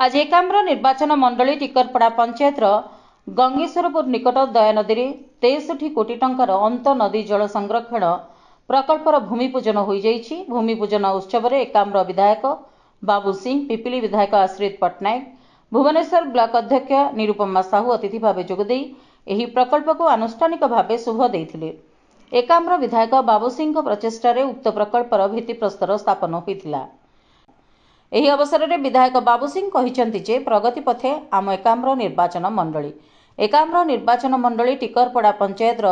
आज एकाम्र निर्वाचन मंडली टिकरपड़ा पंचायतर गंगेश्वरपुर निकट दयानदी में 63 कोटी टंकार अंत नदी जल संरक्षण प्रकल्पर भूमिपूजन हो जाइछि। भूमिपूजन उत्सव में एकाम्र विधायक बाबू सिंह, पिपिली विधायक आश्रित पट्टनायक, भुवनेश्वर ब्लॉक अध्यक्ष निरुपमा साहू अतिथि भाव जोगदे एही प्रकल्प को आनुष्ठानिक भाव शुभ देथिले। एकाम्र विधायक बाबू सिंह प्रचेष्टा उक्त प्रकल्पर भित्तिप्रस्तर स्थापन होइतिला। एही अवसर में विधायक बाबू सिंह कहिसेंति जे प्रगति पथे आम एकाम्र निर्वाचन मंडली टिकरपड़ा पंचायतर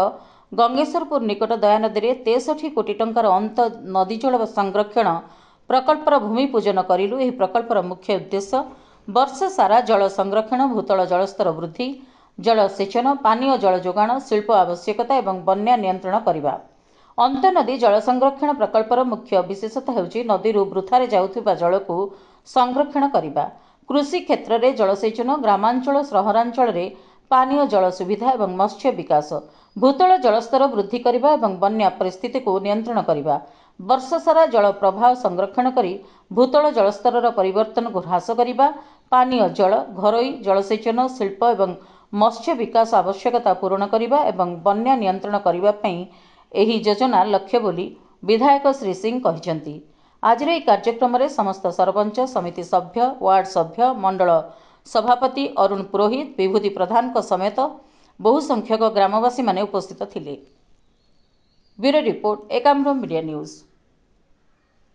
गंगेश्वरपुर निकट दयानदी में 63 कोटी टंकार अंत नदी जल संरक्षण प्रकल्पर भूमिपूजन करिलु। एही प्रकल्पर मुख्य उद्देश्य वर्ष सारा जल संरक्षण, भूतल जलस्तर वृद्धि, जल सेचन, पानीय जल जोगाण, शिल्प आवश्यकता एवं बन्या नियंत्रण करने। अंत नदी जल संरक्षण प्रकल्पर मुख्य विशेषता हेउची नदी वृथारे जाउथिबा जल को संरक्षण करने, कृषि क्षेत्र में जलसेचन, ग्रामांचल सहरांचल में पानीय जल सुविधा एवं मत्स्य विकास, भूतल जलस्तर वृद्धि करने एवं बन्या परिस्थिति को नियंत्रण करने, वर्ष सारा जल प्रवाह संरक्षण करी भूतल जलस्तर परिवर्तन को ह्रास करने, पानीय जल, घरोई जलसेचन, शिल्प एवं मत्स्य विकास आवश्यकता पूरण करने एवं बन्या नियंत्रण करने एही योजना लक्ष्य बोली विधायक श्री सिंह कहिसेंति। आज रे कार्यक्रम में समस्त सरपंच, समिति सभ्य, वार्ड सभ्य, मंडल सभापति अरुण पुरोहित, विभूति प्रधान समेत बहु संख्यक ग्रामवासी माने उपस्थित थिले। Bureau report, Ekamra media news.